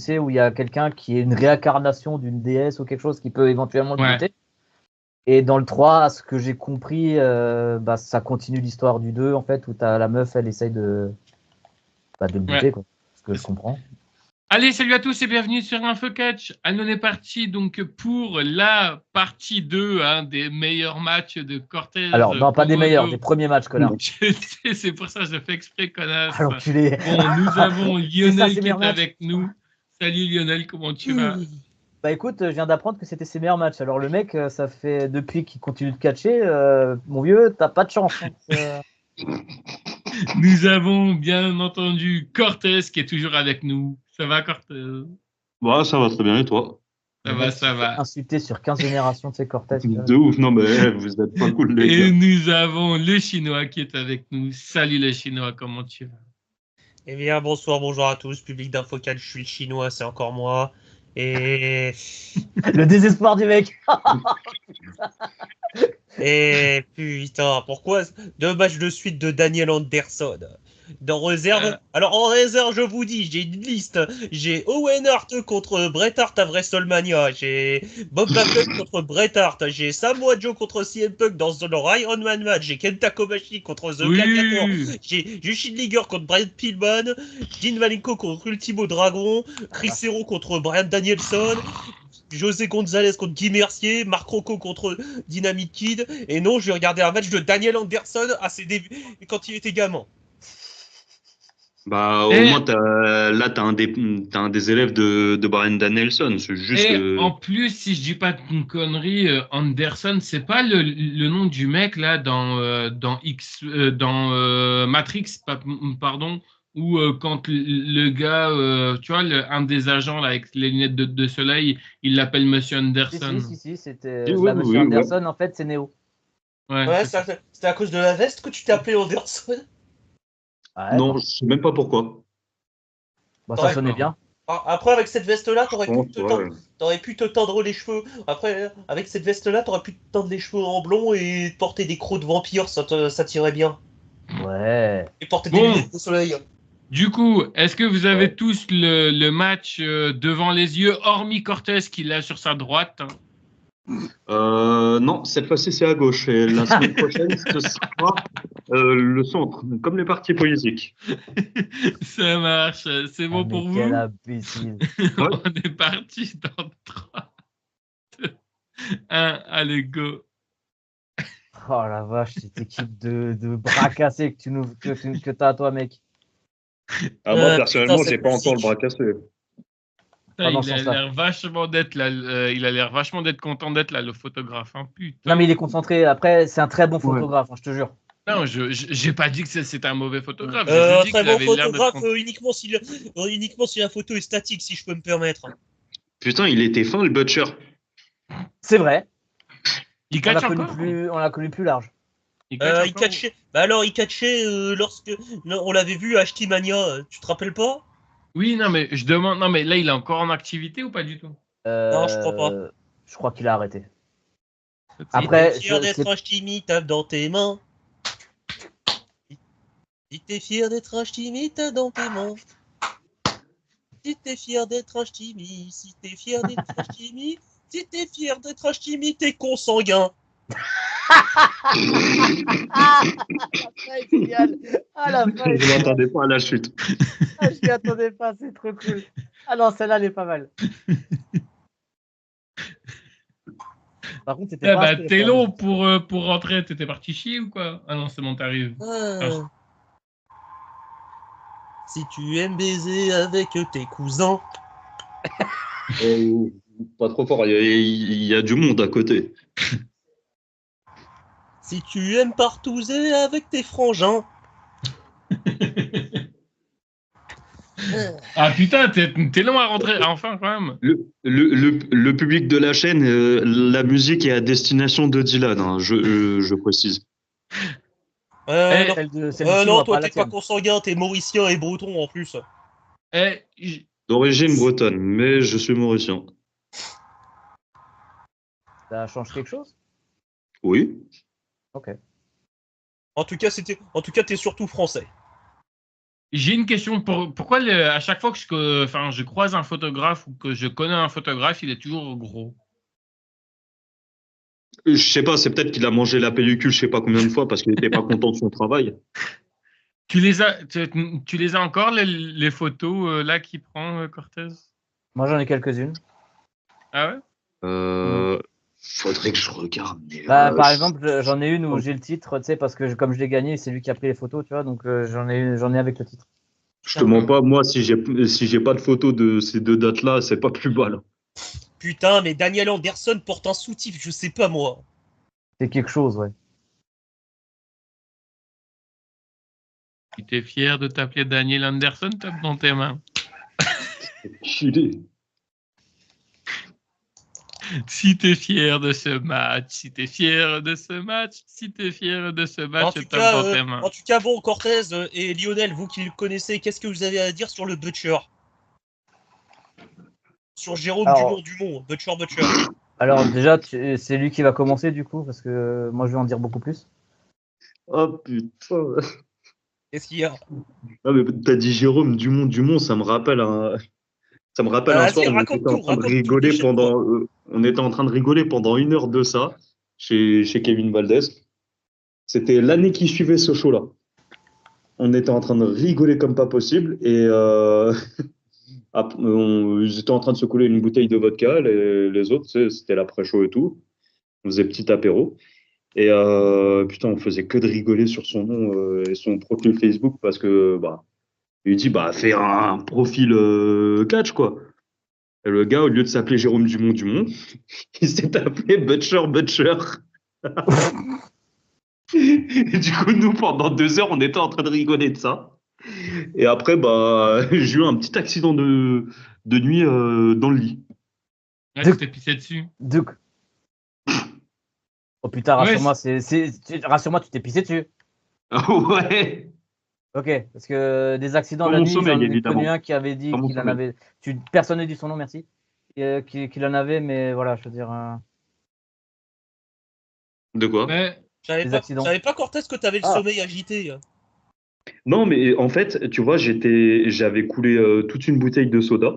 sais, où il y a quelqu'un qui est une réincarnation d'une déesse ou quelque chose qui peut éventuellement le buter. Et dans le 3, à ce que j'ai compris, ça continue l'histoire du 2, en fait, où t'as la meuf, elle essaye de le buter, quoi. Ce que je comprends. Allez, salut à tous et bienvenue sur InfoCatch. On est parti donc pour la partie 2 des meilleurs matchs de Cortez. Alors, non, pas des meilleurs, des premiers matchs, connard. C'est pour ça que je fais exprès, connasse. Ah, l'enculé. Bon, nous avons Lionel qui est avec nous. Salut Lionel, comment tu vas? Bah écoute, je viens d'apprendre que c'était ses meilleurs matchs. Alors le mec, ça fait depuis qu'il continue de catcher, mon vieux, t'as pas de chance. Nous avons bien entendu Cortez qui est toujours avec nous. Ça va Cortez? Ouais, ça va très bien et toi? Ça va. Insulté sur 15 générations de ces Cortez. De ouf, non mais vous êtes pas cool les gars. Et nous avons le Chinois qui est avec nous. Salut le Chinois, comment tu vas? Eh bien, bonjour à tous, public d'InfoCatch, je suis le Chinois, c'est encore moi. Et le désespoir du mec. Et putain, pourquoi 2 matchs de suite de Daniel Anderson dans réserve? Alors en réserve, je vous dis, j'ai une liste. J'ai Owen Hart contre Bret Hart à WrestleMania. J'ai Bob Backlund contre Bret Hart. J'ai Samoa Joe contre CM Punk dans le Iron Man match. J'ai Kenta Kobashi contre The Gladiator. J'ai Jushin Liger contre Brian Pillman. Dean Malenko contre Ultimo Dragon. Chris Hero contre Bryan Danielson. José Gonzalez contre Guy Mercier, Marc Rocco contre Dynamite Kid, et non, je vais regarder un match de Daniel Anderson à ses débuts, quand il était gamin. Bah, au moins, t'as un des élèves de Bryan Danielson. C'est juste. En plus, si je dis pas de conneries, Anderson, c'est pas le nom du mec là dans Matrix, pardon, où quand le gars, tu vois, un des agents là avec les lunettes de soleil, il l'appelle Monsieur Anderson. Si, c'était Monsieur Anderson. En fait, c'est Neo. Ouais, c'était à cause de la veste que tu t'es appelé Anderson. Ah, non, je sais même pas pourquoi. Bah, ça sonnait bien. Après, avec cette veste-là, t'aurais pu te tendre les cheveux. Après, avec cette veste-là, t'aurais pu te tendre les cheveux en blond et porter des crocs de vampire, ça tirait bien. Ouais. Et porter des lunettes de soleil. Du coup, est-ce que vous avez tous le match devant les yeux, hormis Cortez qui l'a sur sa droite? Non, cette fois-ci c'est à gauche. Et la semaine prochaine, ce sera le centre, comme les partis politiques. Ça marche, c'est bon pour vous? Quel imbécile. On est parti dans 3, 2, 1, allez, go. Oh la vache, cette équipe de bras cassés que t'as, toi, mec. Ah, moi, personnellement, j'ai pas encore le bras cassé. Il a l'air vachement d'être là. Il a l'air vachement d'être content d'être là, le photographe. Hein, putain. Non, mais il est concentré. Après, c'est un très bon photographe, je te jure. Non, j'ai pas dit que c'est un mauvais photographe. Très bon photographe uniquement si la photo est statique, si je peux me permettre. Putain, il était fin, le Butcher. C'est vrai. Il catch on l'a connu plus large. Il catchait. Bah alors, il catchait lorsque on l'avait vu à Mania. Tu te rappelles pas? Oui, non, mais je demande. Non, mais là, il est encore en activité ou pas du tout? Non, je crois pas. Je crois qu'il a arrêté. Après, si t'es fier d'être Hashimi, tape dans tes mains. Si t'es fier d'être Hashimi, tape dans tes mains. Si t'es fier d'être Hashimi, si t'es fier d'être Hashimi, si t'es fier d'être Hashimi, t'es consanguin. C'est génial. La fin, je m'attendais pas à la chute. Je m'y attendais pas, c'est trop cool. Ah non, celle-là, elle est pas mal. Par contre, c'était pas. T'es long pour rentrer. T'étais parti chier ou quoi? Ah non, c'est bon, t'arrives. Si tu aimes baiser avec tes cousins. Pas trop fort, il y a du monde à côté. Si tu aimes partouzer avec tes frangins. Ah putain, t'es long à rentrer, enfin quand même. Le public de la chaîne, la musique est à destination de Dylan, hein, je précise. Non, toi t'es pas consanguin, t'es mauricien et breton en plus. D'origine bretonne, mais je suis mauricien. Ça change quelque chose? Oui. Ok. En tout cas, t'es surtout français. J'ai une question. Pourquoi à chaque fois que je croise un photographe ou que je connais un photographe, il est toujours gros? Je sais pas, c'est peut-être qu'il a mangé la pellicule je sais pas combien de fois parce qu'il était pas content de son travail. Tu les as encore, les photos là qu'il prend, Cortez? Moi, j'en ai quelques-unes. Ah ouais? Faudrait que je regarde. Mais, Par exemple, j'en ai une où j'ai le titre, tu sais, parce que comme je l'ai gagné, c'est lui qui a pris les photos, tu vois, donc j'en ai avec le titre. je te mens pas, moi, si j'ai pas de photos de ces deux dates-là, c'est pas plus bas, là. Putain, mais Daniel Anderson porte un soutif, je sais pas moi. C'est quelque chose, ouais. Tu t'es fier de t'appeler Daniel Anderson? Tape dans tes mains. Chilé. Si t'es fier de ce match, si t'es fier de ce match, si t'es fier de ce match, tape dans tes mains. En tout cas, bon, Cortez et Lionel, vous qui le connaissez, qu'est-ce que vous avez à dire sur le Butcher? Sur Jérôme Dumont, Butcher. Alors déjà, c'est lui qui va commencer du coup, parce que moi je vais en dire beaucoup plus. Oh putain. Qu'est-ce qu'il y a? Ah, mais t'as dit Jérôme Dumont, ça me rappelle un soir où on était en train de rigoler pendant 1 heure de ça chez Kevin Valdez. C'était l'année qui suivait ce show-là. On était en train de rigoler comme pas possible et ils étaient en train de se couler une bouteille de vodka, les autres, tu sais, c'était l'après-show et tout. On faisait petit apéro. Et putain, on faisait que de rigoler sur son nom et son profil Facebook parce que il dit fais un profil catch quoi. Et le gars, au lieu de s'appeler Jérôme Dumont, il s'est appelé Butcher. Et du coup, nous, pendant 2 heures, on était en train de rigoler de ça. Et après, j'ai eu un petit accident de nuit dans le lit. Ouais, tu t'es pissé dessus. Oh putain, rassure-moi, rassure-moi, tu t'es pissé dessus. Ouais. Ok, parce que des accidents Dans de la mon nuit, sommeil, j'en ai évidemment. connu un qui avait dit qu'il en avait. Personne ne dit son nom, merci. Qu'il en avait, mais voilà, je veux dire. De quoi? Mais je savais pas Cortez que t'avais le sommeil agité. Non, mais en fait, tu vois, j'avais coulé toute une bouteille de soda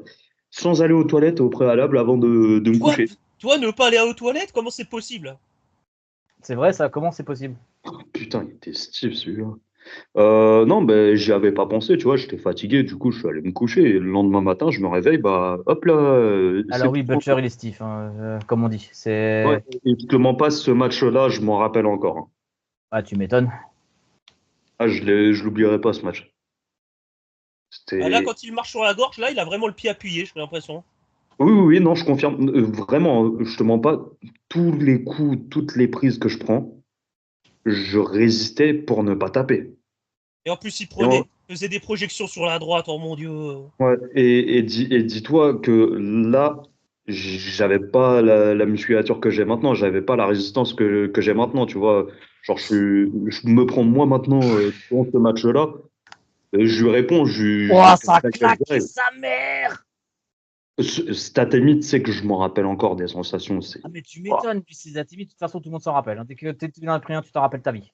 sans aller aux toilettes au préalable avant de me coucher. Toi, ne pas aller aux toilettes, comment c'est possible? C'est vrai, ça, comment c'est possible? Oh, putain, il était stylé celui-là. Non, j'y avais pas pensé, tu vois, j'étais fatigué, du coup, je suis allé me coucher. Et le lendemain matin, je me réveille, hop là. Alors oui, Butcher, il est stiff, hein, comme on dit. Ouais, et je te mens pas, ce match-là, je m'en rappelle encore. Hein. Ah, tu m'étonnes. Ah, je l'oublierai pas, ce match. Là, quand il marche sur la gorge, là, il a vraiment le pied appuyé, j'ai l'impression. Oui, non, je confirme. Vraiment, je te mens pas. Tous les coups, toutes les prises que je prends, je résistais pour ne pas taper. Et en plus, il faisait des projections sur la droite, oh mon Dieu. Ouais, et dis-toi que là, j'avais pas la musculature que j'ai maintenant, j'avais pas la résistance que j'ai maintenant, tu vois. Genre, je me prends moi maintenant dans ce match-là, je lui réponds, Oh, ça claque sa mère! Statemi, tu sais que je m'en rappelle encore des sensations. Ah, mais tu m'étonnes, puis c'est Statemi, de toute façon, tout le monde s'en rappelle. Hein. Dès que tu en as pris un, tu t'en rappelles ta vie.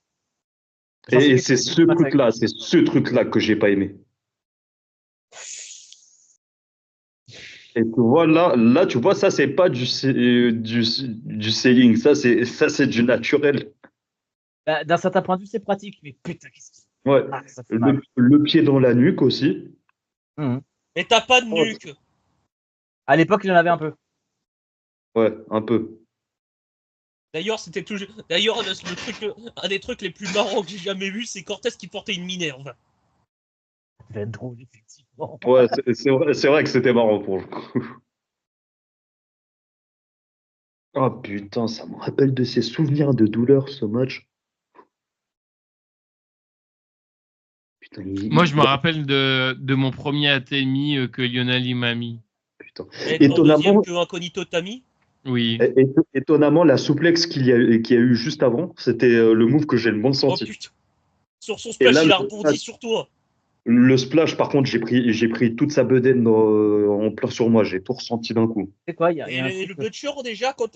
Et c'est ce truc-là que j'ai pas aimé. Et tu vois, là, tu vois, ça, c'est pas du selling, ça, c'est du naturel. D'un certain point de vue, c'est pratique, mais putain, qu'est-ce que c'est? Ouais, le pied dans la nuque aussi. Mais t'as pas de nuque. À l'époque, il en avait un peu. Ouais, un peu. D'ailleurs, c'était toujours. D'ailleurs, un des trucs les plus marrants que j'ai jamais vu, c'est Cortez qui portait une Minerve. Ça devait être drôle, effectivement. Ouais, c'est vrai que c'était marrant pour le coup. Oh putain, ça me rappelle de ces souvenirs de douleur, ce match. Putain, moi, je me rappelle de mon premier ATMI que Lionel m'a mis. Putain. Étonnamment, que Incognito t'a mis. Oui. Étonnamment, la souplex qu'il y a eu juste avant, c'était le move que j'ai le moins senti. Oh putain. Sur son splash, il a rebondi sur toi. Le splash, par contre, j'ai pris toute sa bedaine en pleurs sur moi. J'ai tout ressenti d'un coup. C'est quoi, le Butcher, déjà, quand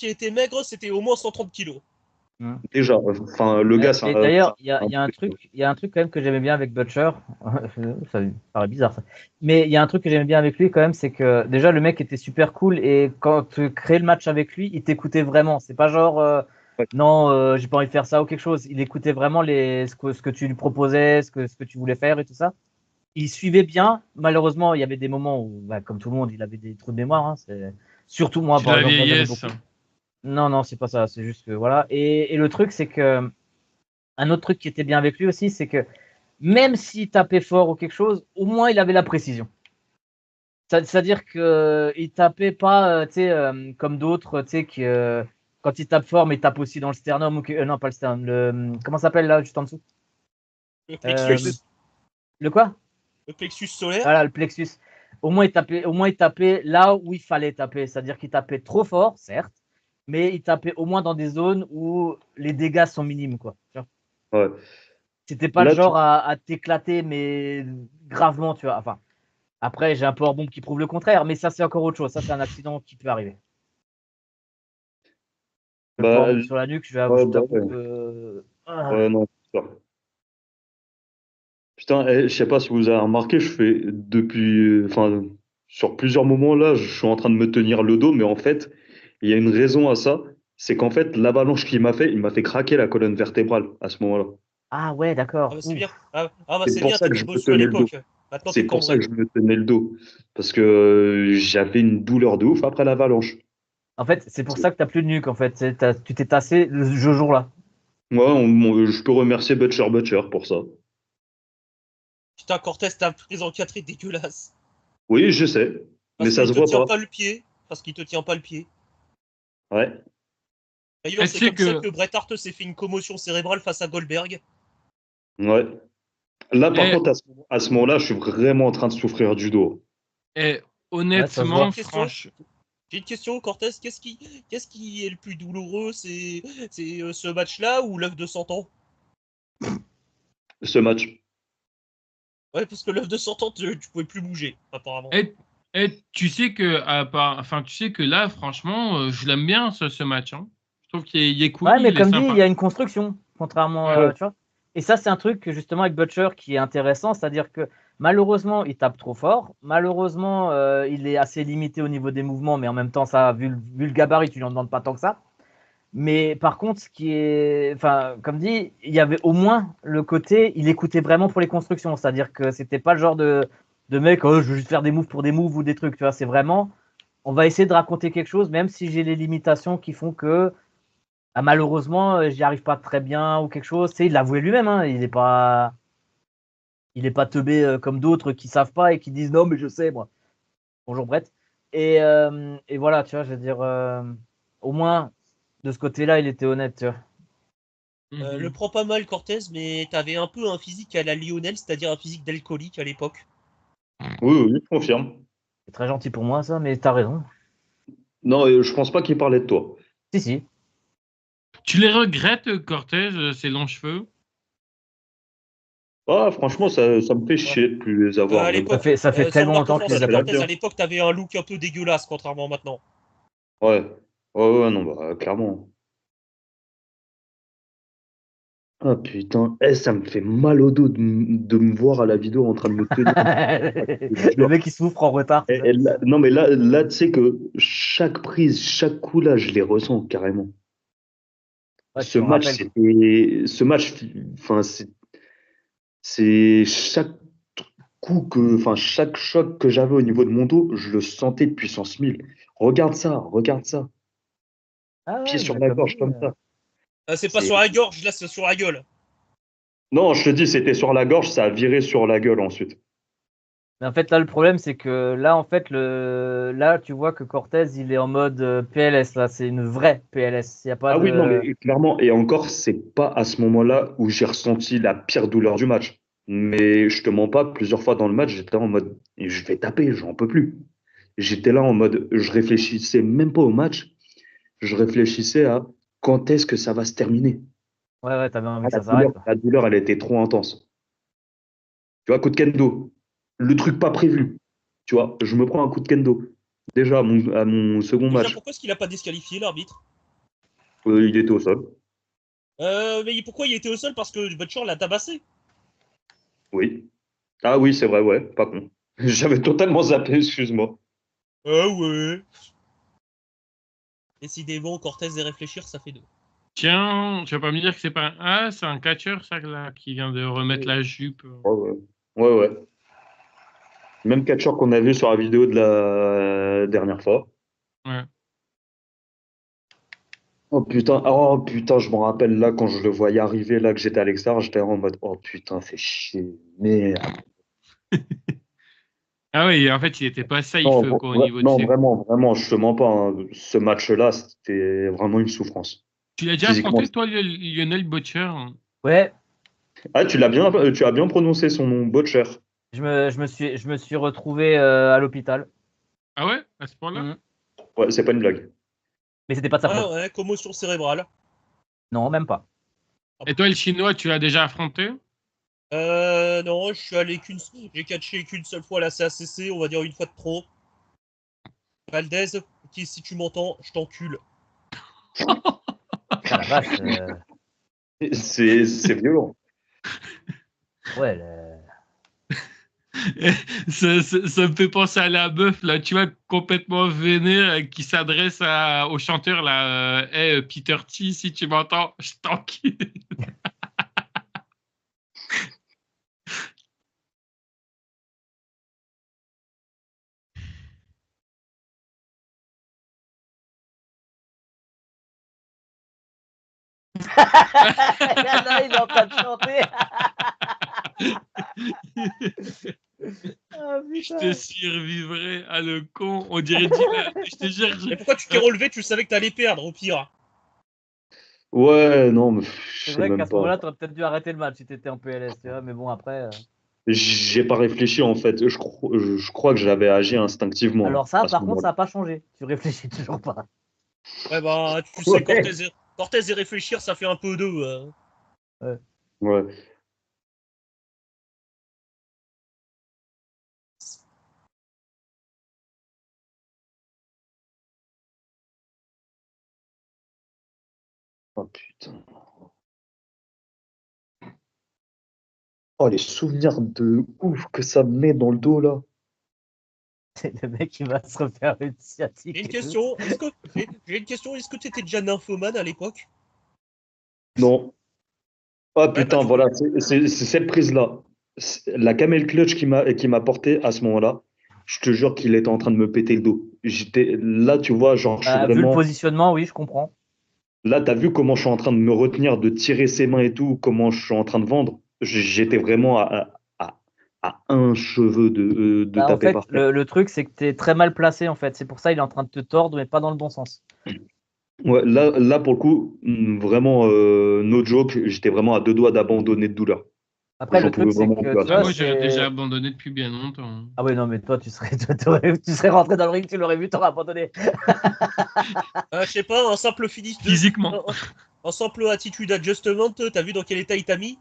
il était maigre, c'était au moins 130 kilos. Déjà, enfin, le gars, c'est Et un. d'ailleurs, c'est un il y a un truc quand même que j'aimais bien avec Butcher. Ça me paraît bizarre ça. Mais il y a un truc que j'aimais bien avec lui quand même, c'est que déjà le mec était super cool et quand tu crées le match avec lui, il t'écoutait vraiment. C'est pas genre Ouais. non, j'ai pas envie de faire ça ou quelque chose. Il écoutait vraiment ce que tu lui proposais, ce que tu voulais faire et tout ça. Il suivait bien. Malheureusement, il y avait des moments où, bah, comme tout le monde, il avait des trous de mémoire. Hein. Surtout moi, C'est de par la exemple, moi j'avais vieillesse. beaucoup. Non, non, c'est pas ça. C'est juste que voilà. Et le truc, c'est que un autre truc qui était bien avec lui aussi, c'est que même s'il tapait fort ou quelque chose, au moins il avait la précision. C'est-à-dire qu'il tapait pas, tu sais, comme d'autres, tu sais, qui, quand il tape fort, mais il tape aussi dans le sternum, ou non, pas le sternum, comment ça s'appelle là, juste en dessous? Le Euh, plexus, le quoi? le plexus solaire. Voilà, le plexus. Au moins il tapait là où il fallait taper. C'est-à-dire qu'il tapait trop fort, certes, mais il tapait au moins dans des zones où les dégâts sont minimes, quoi. Tu vois. Ouais. C'était pas le Là, genre à t'éclater, mais gravement, tu vois. Enfin, après, j'ai un powerbomb qui prouve le contraire, mais ça, c'est encore autre chose. Ça, c'est un accident qui peut arriver. Le bah, powerbomb sur la nuque, ouais, je bah, t'avoue ouais. que. Ouais, non, c'est sûr. Putain, je sais pas si vous avez remarqué, je fais depuis, enfin, sur plusieurs moments là, je suis en train de me tenir le dos, mais en fait, il y a une raison à ça, c'est qu'en fait, l'avalanche qu'il m'a fait, il m'a fait craquer la colonne vertébrale à ce moment-là. Ah ouais, Ah d'accord. bah c'est bien. Ouf. Ah bah C'est c'est pour bien, ça que t'étais je me bossu à tenais le dos. l'époque. Maintenant C'est t'es pour ça que cambré. je me tenais le dos. Parce que j'avais une douleur de ouf après l'avalanche. En fait, c'est pour ça que t'as plus de nuque, en fait. Tu t'es tassé le jour-là. Moi, je peux remercier Butcher Butcher pour ça. Putain, Cortez, t'as pris en 4 dégueulasse. Oui, je sais, mais Parce ça qu'il se te voit tient pas. pas le pied. Parce qu'il te tient pas le pied. Ouais. D'ailleurs, Et tu c'est sais comme ça que, que Bret Hart s'est fait une commotion cérébrale face à Goldberg. Ouais. Là, par et, contre, à ce moment-là, je suis vraiment en train de souffrir du dos. et Ouais, ça se J'ai honnêtement, voit. une question. franchement, J'ai une question, Cortez. Qu'est-ce qui est le plus douloureux? C'est ce match-là ou l'œuf de 100 ans? Ce match. Ouais, parce que l'œuf de 100 ans, tu pouvais plus bouger, apparemment. et, et tu sais que, enfin, tu sais que là, franchement, je l'aime bien ce match. Hein. Je trouve il est cool, Ouais, mais il est comme dit, il y sympa. a une construction, contrairement, Ouais. Ouais. tu vois. Et ça, c'est un truc que, justement avec Butcher qui est intéressant, c'est-à-dire que malheureusement, il tape trop fort. Malheureusement, il est assez limité au niveau des mouvements, mais en même temps, ça, vu le gabarit, tu lui en demandes pas tant que ça. Mais par contre, ce qui est, enfin, comme dit, il y avait au moins le côté, il écoutait vraiment pour les constructions, c'est-à-dire que c'était pas le genre de mec, oh, je veux juste faire des moves pour des moves ou des trucs, tu vois. C'est vraiment, on va essayer de raconter quelque chose, même si j'ai les limitations qui font que ah, malheureusement, j'y arrive pas très bien ou quelque chose. Tu sais, il l'a avoué lui-même, hein, il est pas teubé comme d'autres qui savent pas et qui disent non, mais je sais, moi. Bonjour, Brett. Et voilà, tu vois, je veux dire, au moins, de ce côté-là, il était honnête, tu vois. Le Mhm. prends pas mal, Cortez, mais t'avais un peu un physique à la Lionel, c'est-à-dire un physique d'alcoolique à l'époque. Oui, oui, je confirme. C'est très gentil pour moi, ça, mais t'as raison. Non, je pense pas qu'il parlait de toi. Si, si. Tu les regrettes, Cortez, ces longs cheveux? Ah, franchement, ça me fait Ouais. chier de plus les avoir, À mais bon, l'époque, Ça fait sans tellement vouloir longtemps que tu ça, les t'offenser, as c'est la pas Cortez, vus. vie. à l'époque, t'avais un look un peu dégueulasse, contrairement à maintenant. Ouais. Ouais, ouais, non, bah, clairement. Ah putain, ça me fait mal au dos de me voir à la vidéo en train de me tenir. Je te Le jure. mec, il souffre en retard, c'est ça. Non, mais là, tu sais que chaque prise, chaque coup là, je les ressens carrément. Ouais, tu t'en rappelles, quoi. Ce match, enfin, c'est chaque coup enfin, chaque choc que j'avais au niveau de mon dos, je le sentais de puissance 1000. Regarde ça. Ah Pied ouais, sur bah, la comme gorge dit. comme ça. C'est pas C'est, sur la gorge, là, c'est sur la gueule. non, je te dis, c'était sur la gorge, ça a viré sur la gueule ensuite. Mais en fait, là, le problème, c'est que là, en fait, là, tu vois que Cortez, il est en mode PLS. Là, c'est une vraie PLS. Il n'y a pas Ah oui, non, de. mais clairement, et encore, c'est pas à ce moment-là où j'ai ressenti la pire douleur du match. Mais je te mens pas, plusieurs fois dans le match, j'étais en mode, je vais taper, j'en peux plus. J'étais là en mode, je réfléchissais même pas au match, je réfléchissais à quand est-ce que ça va se terminer. Ouais, ouais, t'avais envie Ah, que ça s'arrête, quoi. la douleur, elle était trop intense. Tu vois, coup de kendo, le truc pas prévu. Tu vois, je me prends un coup de kendo. Déjà à mon second Déjà, match, pourquoi est-ce qu'il a pas disqualifié l'arbitre? il était au sol. Mais pourquoi il était au sol? Parce que Butcher l'a tabassé. Oui. Ah oui, c'est vrai, ouais, pas con. J'avais totalement zappé, excuse-moi. Ah ouais. Décidément, Cortez et réfléchir, ça fait 2. Tiens, tu vas pas me dire que c'est pas un A, c'est un catcheur, ça, là, qui vient de remettre la jupe. Ouais, ouais. Ouais, ouais. Même catcheur qu'on a vu sur la vidéo de la dernière fois. Ouais. Oh putain, je me rappelle là quand je le voyais arriver, là que j'étais à l'extérieur, j'étais en mode oh putain, fais chier, merde. Ah oui, en fait, il était pas safe Non, quoi, au niveau de non, ses. vraiment, je te mens pas, hein. Ce match-là, c'était vraiment une souffrance. Tu l'as déjà Physiquement. affronté, toi, Lionel Butcher? Ouais, Ah, tu as bien prononcé son nom, Butcher. je me suis retrouvé à l'hôpital. Ah ouais, à ce point-là? Mhm. Ouais, c'est pas une blague. Mais c'était pas de sa Ah faute. ouais, commotion cérébrale. Non, même pas. Et toi, le chinois, tu l'as déjà affronté? Non, j'ai catché qu'une seule fois à la CACC, on va dire une fois de trop. Valdez, qui, si tu m'entends, je t'encule. Putain, la vache. C'est violent. Ouais, Ça me fait penser à la meuf, là, tu vois, complètement vénère, qui s'adresse au chanteur, là. Hey, Peter T, si tu m'entends, je t'encule. Là, il est en train de chanter. Ah, Je putain. te survivrai à le con. On dirait Dylan. Je te jure. Mais pourquoi tu t'es relevé? Tu savais que t'allais perdre, au pire. Ouais, non, mais C'est je sais vrai qu'à même ce pas. moment-là, tu aurais peut-être dû arrêter le match si tu étais en PLS, tu vois. Mais bon, après. J'ai pas réfléchi en fait. Je crois que j'avais agi instinctivement Alors, ça, à ce par contre, ça moment-là. n'a pas changé. Tu réfléchis toujours pas. Ouais, bah, tu sais, Ouais. Cortez et réfléchir, ça fait un peu 2. Ouais. Ouais. Oh putain. Oh, les souvenirs de ouf que ça me met dans le dos là. C'est le mec qui va se refaire une J'ai sciatique une et tout. question. J'ai une question. Est-ce que tu étais déjà nymphomane à l'époque? Non. Ah Ouais, bah, putain, voilà, c'est cette prise-là. La camel clutch qui m'a porté à ce moment-là, je te jure qu'il était en train de me péter le dos. J'étais là, tu vois, genre, je suis Bah, vu le vraiment. positionnement, oui, je comprends. Là, t'as vu comment je suis en train de me retenir, de tirer ses mains et tout, comment je suis en train de vendre. J'étais vraiment à un cheveu de Bah, en taper fait, par terre. le truc, c'est que tu es très mal placé, en fait. C'est pour ça qu'il est en train de te tordre, mais pas dans le bon sens. Ouais, là, pour le coup, vraiment, no joke, j'étais vraiment à deux doigts d'abandonner de douleur. Après, J'en le truc, pouvais c'est vraiment que, plus à tu ce Ah, vois, moi, moment-là. j'aurais déjà c'est. abandonné depuis bien longtemps. Ah ouais, non, mais toi, tu serais rentré dans le ring, tu l'aurais vu, t'aurais abandonné. Je sais pas, un simple finish de. Physiquement. Un simple attitude adjustment, t'as vu dans quel état il t'a mis?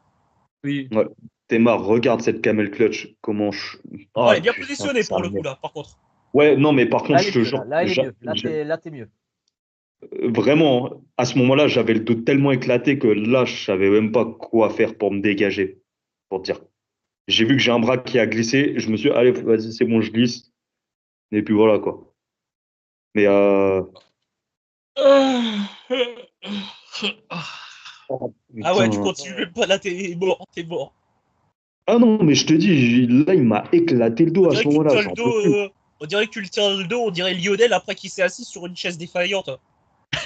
Oui. Ouais. T'es marre, regarde cette camel clutch, comment je. Oh, elle Ah est bien putain, positionnée ça pour le me. coup, là, par contre. Ouais, non, mais par contre, Là, elle je est te mieux, là. jure, Là, elle est mieux. Là, t'es mieux. vraiment, à ce moment-là, j'avais le dos tellement éclaté que là, je savais même pas quoi faire pour me dégager, pour te dire. J'ai vu que j'ai un bras qui a glissé, je me suis dit, allez, vas-y, c'est bon, je glisse. Et puis voilà, quoi. Mais oh, Ah ouais, tu putain. continues même pas là, t'es mort, t'es mort. Ah non, mais je te dis, là, il m'a éclaté le On dos à dirait ce que tu moment-là, tiens le j'en peux dos, plus. on dirait que tu le tiens le dos, on dirait Lionel après qu'il s'est assis sur une chaise défaillante.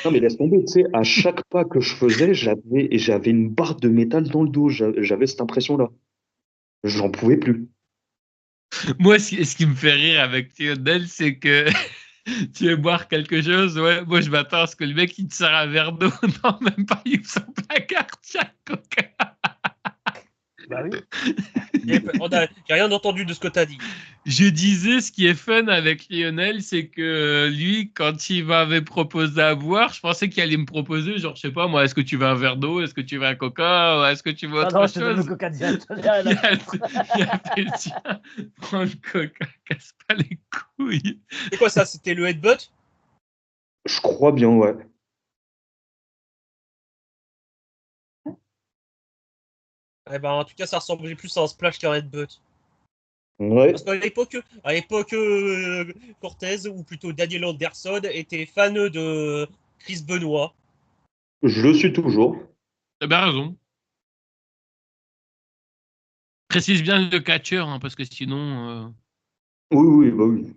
Non, mais laisse tomber, tu sais, à chaque pas que je faisais, j'avais une barre de métal dans le dos, j'avais cette impression-là. J'en pouvais plus. Moi, ce qui me fait rire avec Lionel, c'est que tu veux boire quelque chose. Ouais, moi, je m'attends à ce que le mec, il te sert un verre d'eau. Non, même pas, il ouvre son placard. Tiens, coca. Bah oui. J'ai rien entendu de ce que t'as dit. Je disais, ce qui est fun avec Lionel, c'est que lui, quand il m'avait proposé à boire, je pensais qu'il allait me proposer, genre, je sais pas, moi, est-ce que tu veux un verre d'eau? Est-ce que tu veux un coca? Ou est-ce que tu veux Non, autre non, je te donne le chose? coca direct. J'en ai rien Il à a, foutre. il a fait, tiens, prends le coca, casse pas les couilles. C'est quoi ça? C'était le headbutt? Je crois bien, ouais. En tout cas, ça ressemblait plus à un splash qu'à un headbutt. Ouais, Parce qu'à l'époque, Cortez, ou plutôt Daniel Anderson, était fan de Chris Benoit. je le suis toujours. T'as bien raison. Précise bien le catcheur, hein, parce que sinon. Oui, oui, bah oui.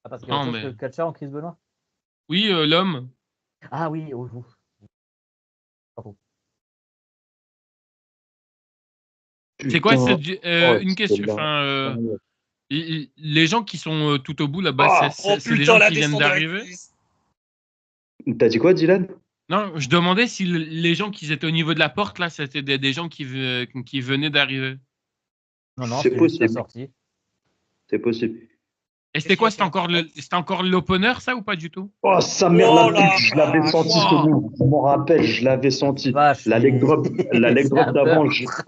Ah, parce qu'il y a Non, autre chose mais. que le catcher en Chris Benoit. Oui, l'homme. Ah oui, oh. Pardon. C'est quoi Putain. Oh, une c'était question. là. Enfin, les gens qui sont tout au bout là-bas, Ah, Oh c'est des putain, gens la qui viennent descente d'arriver? directrice. t'as dit quoi, Dylan? Non, je demandais si les gens qui étaient au niveau de la porte là, c'était des gens qui venaient d'arriver. Non, C'est c'était juste la possible. sortie. C'est possible. Et Qu'est-ce c'était qu'il y quoi? a fait? C'était encore l'opener, ça, ou pas du tout? Oh, sa mère, Oh la pute, la je l'avais vache. senti ce Wow. move. Je m'en rappelle, je l'avais senti. Vache, La leg c'est drop un d'avant, meurtre.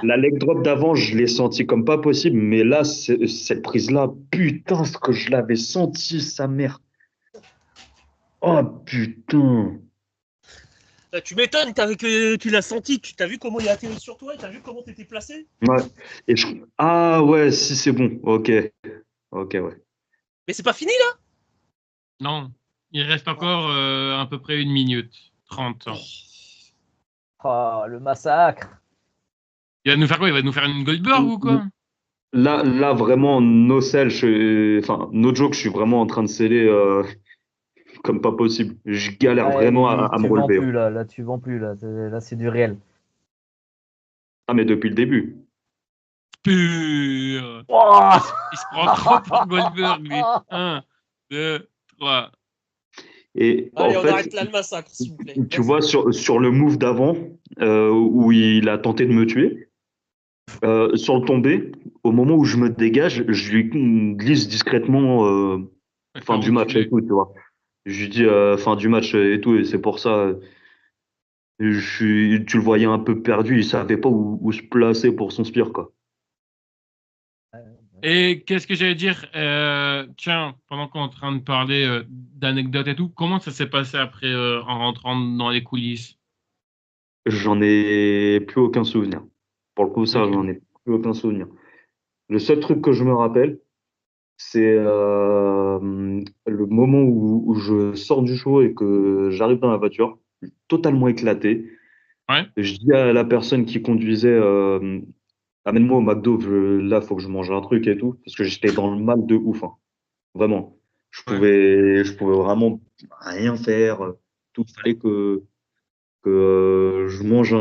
la leg drop d'avant, je l'ai senti comme pas possible. Mais là, cette prise-là, putain, ce que je l'avais senti, sa mère. Oh, putain. Tu m'étonnes, tu l'as senti, tu t'as vu comment il a atterri sur toi et t'as vu comment t'étais placé? Ouais. Ah, ouais, si, c'est bon. Ok. Ok, ouais. Mais c'est pas fini là? Non. Il reste encore à peu près 1 minute 30. Oh, le massacre. Il va nous faire quoi? Il va nous faire une Goldberg ou quoi? Là, vraiment, no sell, enfin, no joke, je suis vraiment en train de sceller comme pas possible. Je galère Ouais, vraiment à me tu vends relever. plus là. Là, tu vends plus là. Là, c'est du réel. Ah, mais depuis le début. Pur. Oh Il se prend trop pour Goldberg, lui. 1, 2, 3. Et en Allez, on fait, arrête là le massacre, s'il vous plaît. tu Vas-y. vois, sur le move d'avant, où il a tenté de me tuer, sur le tombé, au moment où je me dégage, je lui glisse discrètement fin Faire du match et enculer. tout, tu vois. Je lui dis fin du match et tout, et c'est pour ça, tu le voyais un peu perdu, il savait pas où se placer pour son spire, quoi. Et qu'est-ce que j'allais dire? Tiens, pendant qu'on est en train de parler d'anecdotes et tout, comment ça s'est passé après en rentrant dans les coulisses? J'en ai plus aucun souvenir. Pour le coup, ça, Ok. j'en ai plus aucun souvenir. Le seul truc que je me rappelle, c'est le moment où je sors du show et que j'arrive dans la voiture, totalement éclaté. Ouais. Je dis à la personne qui conduisait, amène-moi au McDo, là, faut que je mange un truc et tout, parce que j'étais dans le mal de ouf, hein. Vraiment. Ouais. Je pouvais vraiment rien faire. Tout fallait que je mange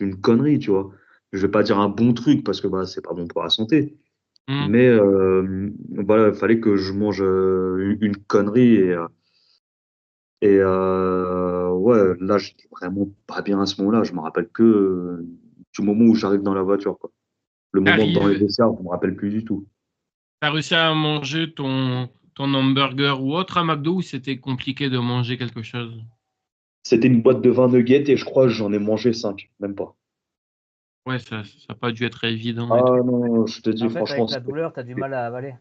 une connerie, tu vois. Je vais pas dire un bon truc parce que bah, c'est pas bon pour la santé. Hmm. Mais voilà, il fallait que je mange une connerie ouais, là, j'étais vraiment pas bien à ce moment-là. Je me rappelle que du moment où j'arrive dans la voiture, quoi. Le moment dans les T'arrives, desserts, je me rappelle plus du tout. t'as réussi à manger ton hamburger ou autre à McDo ou c'était compliqué de manger quelque chose? C'était une boîte de 20 nuggets et je crois que j'en ai mangé 5, même pas. Ouais, ça n'a pas dû être évident Ah et tout. non, je te dis, En fait, franchement, avec la douleur, tu as du mal à avaler.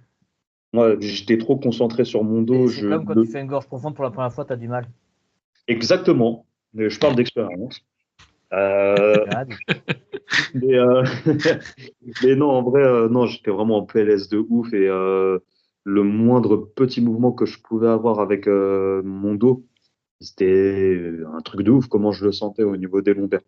ouais, j'étais trop concentré sur mon dos. C'est comme quand tu fais une gorge profonde pour la première fois, tu as du mal. Exactement. Mais je parle d'expérience. Euh, Ah, du- mais, mais non, en vrai, non, j'étais vraiment en PLS de ouf et le moindre petit mouvement que je pouvais avoir avec mon dos, c'était un truc de ouf, comment je le sentais au niveau des lombaires.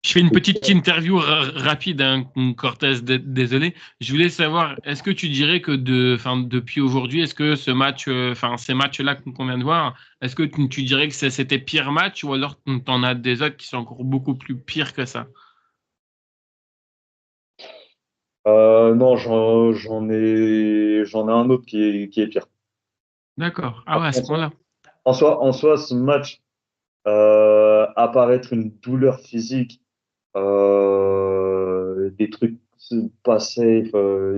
Je fais une petite interview rapide, hein, Cortez, désolé. Je voulais savoir, est-ce que tu dirais que depuis aujourd'hui, est-ce que ce match, ces matchs-là qu'on vient de voir, est-ce que tu dirais que c'était pire match ou alors t'en as des autres qui sont encore beaucoup plus pires que ça? Non, j'en ai un autre qui est pire. D'accord. Ah ouais, à ce point-là. En soi, ce match, apparaître une douleur physique, des trucs pas safe,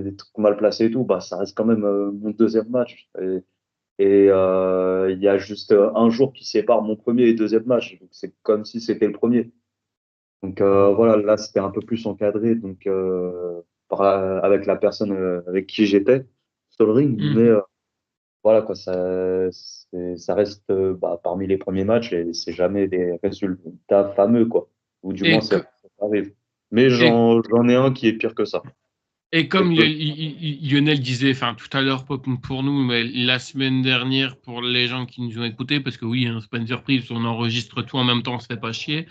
des trucs mal placés et tout, bah, ça reste quand même mon deuxième match. Il y a juste un jour qui sépare mon premier et deuxième match. Donc, c'est comme si c'était le premier. Donc voilà, là, c'était un peu plus encadré donc, avec la personne avec qui j'étais sur le ring. Mais Mhm. voilà, quoi, ça reste bah, parmi les premiers matchs et c'est jamais des résultats fameux, quoi. Ou du moins, ça arrive. Mais j'en ai un qui est pire que ça. Et comme Lionel disait, enfin tout à l'heure pour nous, mais la semaine dernière pour les gens qui nous ont écoutés, parce que oui, hein, c'est pas une surprise, on enregistre tout en même temps, on se fait pas chier.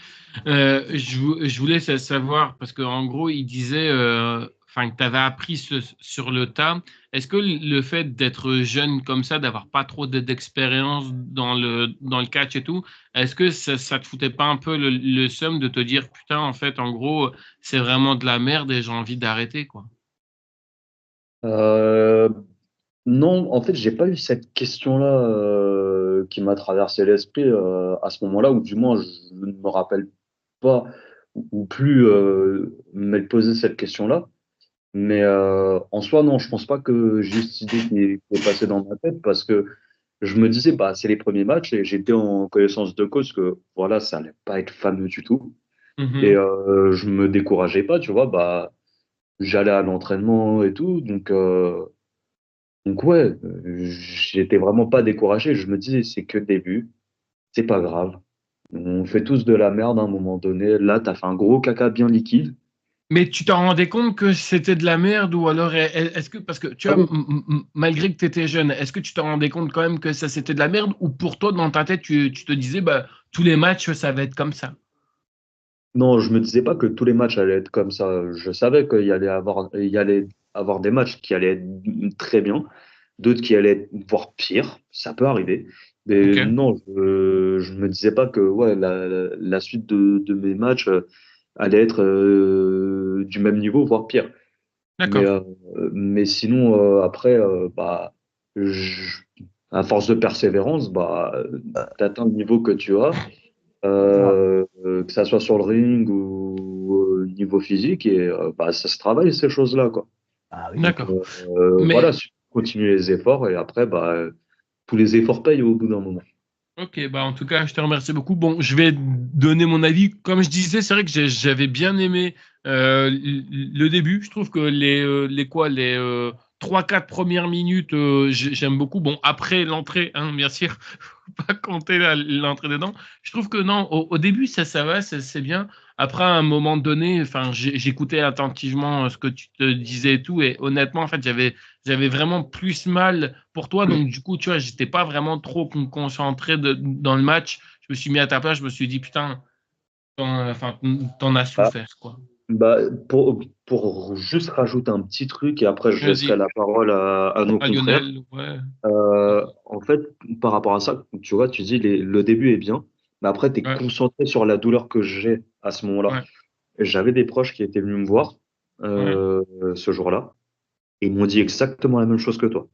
Je voulais savoir, parce qu'en gros, il disait que tu avais appris sur le tas. Est-ce que le fait d'être jeune comme ça, d'avoir pas trop d'expérience dans le catch et tout, est-ce que ça te foutait pas un peu le seum de te dire, putain, en fait, en gros, c'est vraiment de la merde et j'ai envie d'arrêter, quoi? Non, en fait, j'ai pas eu cette question-là qui m'a traversé l'esprit à ce moment-là, ou du moins, je ne me rappelle pas ou plus m'être posé cette question-là. Mais en soi, non, je pense pas que j'ai cette idée qui est passée dans ma tête parce que je me disais, bah, c'est les premiers matchs et j'étais en connaissance de cause que voilà, ça allait pas être fameux du tout. Et je me décourageais pas, tu vois, bah, j'allais à l'entraînement et tout. Donc ouais, j'étais vraiment pas découragé. Je me disais, c'est que le début, c'est pas grave. On fait tous de la merde à un moment donné. Là, t'as fait un gros caca bien liquide. Mais tu t'en rendais compte que c'était de la merde ou alors est-ce que, parce que tu Ah vois, oui. malgré que tu étais jeune, est-ce que tu t'en rendais compte quand même que ça c'était de la merde ou pour toi dans ta tête tu te disais bah tous les matchs ça va être comme ça? Non, je me disais pas que tous les matchs allaient être comme ça. Je savais il y allait avoir des matchs qui allaient être très bien, d'autres qui allaient être voire pire. Ça peut arriver. Mais Ok, non, je me disais pas que ouais, la suite de mes matchs allait être du même niveau, voire pire. Mais, d'accord. mais sinon, après, bah, je- à force de persévérance, bah, tu atteins le niveau que tu as, Ah, que ça soit sur le ring ou au niveau physique, et bah, ça se travaille, ces choses-là, quoi. ah oui. Donc, D'accord. voilà, Mais continue les efforts, et après, bah, tous les efforts payent au bout d'un moment. ok, bah en tout cas, je te remercie beaucoup. Bon, je vais donner mon avis. Comme je disais, c'est vrai que j'avais bien aimé le début. Je trouve que les 3-4 premières minutes, j'aime beaucoup. Bon, après l'entrée, hein, bien sûr, faut pas compter l'entrée dedans. Je trouve que non, au début, ça va, c'est bien. Après, à un moment donné, enfin, j'écoutais attentivement ce que tu te disais et tout, et honnêtement, en fait, j'avais vraiment plus mal pour toi. Donc, du coup, tu vois, j'étais pas vraiment trop concentré dans le match. Je me suis mis à ta place, je me suis dit, putain, t'en as Ah, souffert, quoi. bah, pour juste rajouter un petit truc, et après, je laisserai Vas-y, la parole à nos à confrères. Lionel, ouais. En fait, par rapport à ça, tu vois, tu dis le début est bien, mais après, tu es Ouais, concentré sur la douleur que j'ai à ce moment-là. ouais, J'avais des proches qui étaient venus me voir ouais, ce jour-là et ils m'ont dit exactement la même chose que toi.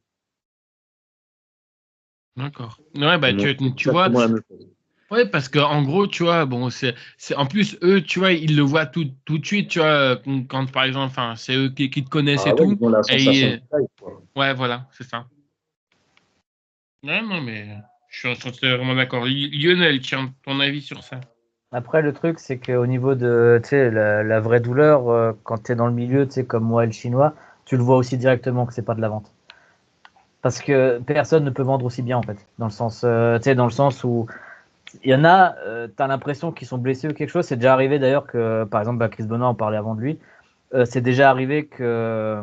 d'accord. Ouais, bah, Ils m'ont dit tu vois, exactement la même chose. ouais, parce que en gros, tu vois, bon, en plus, eux, tu vois, ils le voient tout de suite, tu vois, quand, par exemple, enfin, c'est eux qui te connaissent et Ah ouais, tout. ils ont la sensation de Et, taille, quoi. ouais, voilà, c'est ça. Ouais, non, mais je suis vraiment d'accord. Lionel, tiens, ton avis sur ça? Après, le truc, c'est qu'au niveau de, tu sais, la vraie douleur, quand tu es dans le milieu, tu sais, comme moi et le chinois, tu le vois aussi directement que c'est pas de la vente. Parce que personne ne peut vendre aussi bien, en fait. Dans le sens, tu sais, dans le sens où il y en a, tu as l'impression qu'ils sont blessés ou quelque chose. C'est déjà arrivé d'ailleurs que, par exemple, bah, Chris Benoit en parlait avant de lui. C'est déjà arrivé que,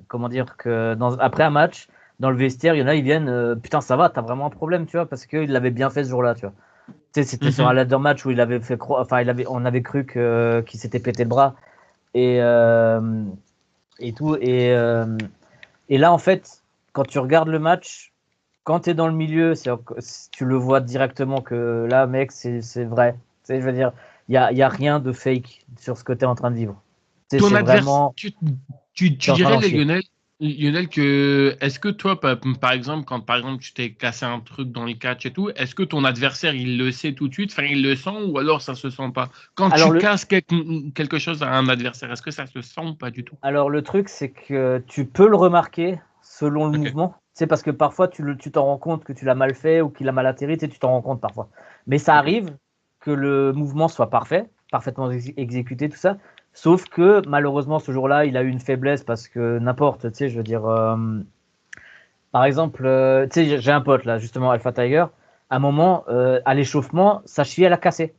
comment dire, que après un match, dans le vestiaire, il y en a, ils viennent, putain, ça va, t'as vraiment un problème, tu vois, parce qu'il l'avait bien fait ce jour-là, tu vois. Tu sais, c'était sur un Mhm. ladder match où il avait fait enfin, on avait cru qu'il s'était pété le bras et, et tout. Et là, en fait, quand tu regardes le match, quand tu es dans le milieu, tu le vois directement que là, mec, c'est vrai. Tu sais, je veux dire, y a rien de fake sur ce que tu es en train de vivre. Tu sais, Ton c'est adversaire, vraiment, tu tu es en train dirais, d'en chier. Lionel, que est-ce que toi, par exemple, quand par exemple tu t'es cassé un truc dans les catchs et tout, est-ce que ton adversaire il le sait tout de suite, enfin il le sent ou alors ça se sent pas? Quand Alors, tu casses quelque chose à un adversaire, est-ce que ça se sent ou pas du tout? le truc, c'est que tu peux le remarquer selon le Ok. mouvement. C'est parce que parfois, tu t'en rends compte que tu l'as mal fait ou qu'il a mal atterri, tu t'en rends compte parfois. Mais ça Ok. arrive que le mouvement soit parfait, parfaitement exécuté, tout ça. Sauf que malheureusement, ce jour-là, il a eu une faiblesse parce que n'importe, tu sais, je veux dire, par exemple, tu sais, j'ai un pote là, justement, Alpha Tiger. À un moment, à l'échauffement, sa cheville, elle a cassé.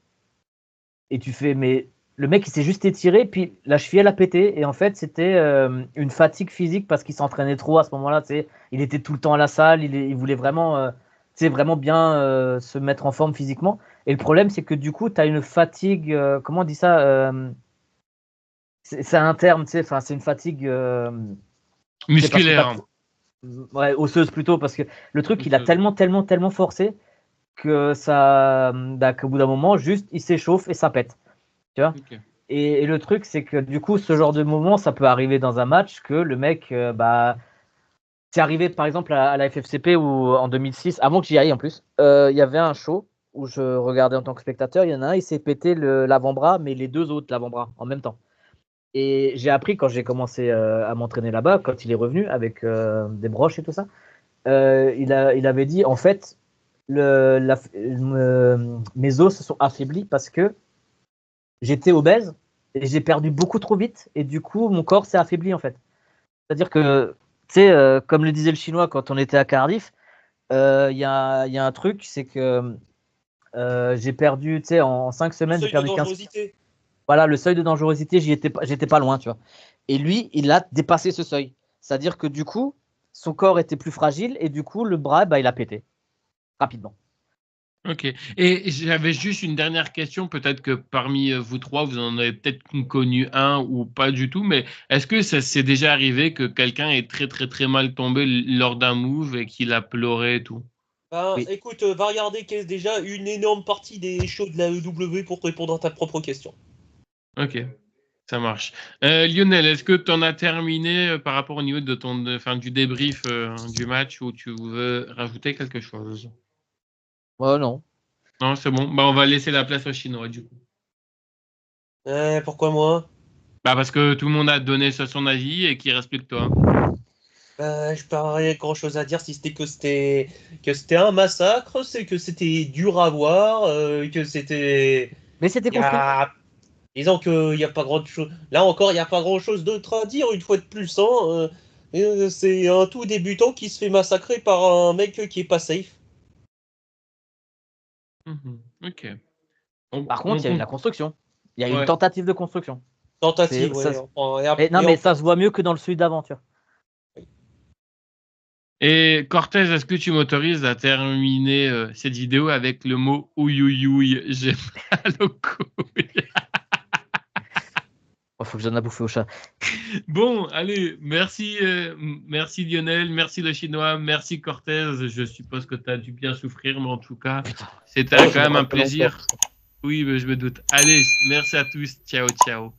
Et tu fais, mais le mec, il s'est juste étiré, puis la cheville, elle a pété. Et en fait, c'était une fatigue physique parce qu'il s'entraînait trop à ce moment-là. Il était tout le temps à la salle, il voulait vraiment, vraiment bien se mettre en forme physiquement. Et le problème, c'est que du coup, tu as une fatigue, comment on dit ça c'est un terme, c'est une fatigue musculaire. Ouais, osseuse plutôt, parce que le truc, il a tellement forcé que ça, qu'au bout d'un moment, juste, il s'échauffe et ça pète. Tu vois. Okay. Et le truc, c'est que du coup, ce genre de moment, ça peut arriver dans un match que le mec, c'est arrivé par exemple à la FFCP où en 2006, avant que j'y aille en plus, il y avait un show où je regardais en tant que spectateur. Il y en a un, il s'est pété l'avant-bras, mais les deux autres l'avant-bras en même temps. Et j'ai appris quand j'ai commencé à m'entraîner là-bas, quand il est revenu avec des broches et tout ça, il avait dit en fait, mes os se sont affaiblis parce que j'étais obèse et j'ai perdu beaucoup trop vite et du coup mon corps s'est affaibli en fait. C'est-à-dire que, tu sais, comme le disait le Chinois quand on était à Cardiff, il y a un truc, c'est que j'ai perdu, tu sais, en 5 semaines, j'ai perdu 15. Voilà, le seuil de dangerosité, j'étais pas loin, tu vois. Et lui, il a dépassé ce seuil. C'est-à-dire que du coup, son corps était plus fragile et du coup, le bras, il a pété rapidement. Ok. Et j'avais juste une dernière question. Peut-être que parmi vous trois, vous en avez peut-être connu un ou pas du tout. Mais est-ce que ça s'est déjà arrivé que quelqu'un est très mal tombé lors d'un move et qu'il a pleuré et tout? Oui. Écoute, va regarder qu'est déjà une énorme partie des shows de la EW pour te répondre à ta propre question. Ok, ça marche. Lionel, est-ce que tu en as terminé par rapport au niveau de du débrief du match ou tu veux rajouter quelque chose? Non. Non, c'est bon. On va laisser la place aux Chinois du coup. Pourquoi moi? Parce que tout le monde a donné son avis et qu'il reste plus que toi. Je pas rien grand chose à dire si c'était que c'était un massacre, c'est que c'était dur à voir, que c'était. Mais c'était construit. Disons qu'il n'y a pas grand chose. Là encore, il n'y a pas grand chose d'autre à dire une fois de plus. C'est un tout débutant qui se fait massacrer par un mec qui est pas safe. Ok. Par contre, il y a eu la construction. Il y a eu une Ouais. tentative de construction. Tentative, ouais. Mais ça se voit mieux que dans le sud d'avant, tu vois. Et Cortez, est-ce que tu m'autorises à terminer cette vidéo avec le mot ouïouïouï? J'ai mal au couille. Faut que je donne à bouffer au chat. Bon, allez, merci Lionel, merci le Chinois, merci Cortez. Je suppose que tu as dû bien souffrir, mais en tout cas, c'était quand même un plaisir. Oui, je me doute. Allez, merci à tous. Ciao, ciao.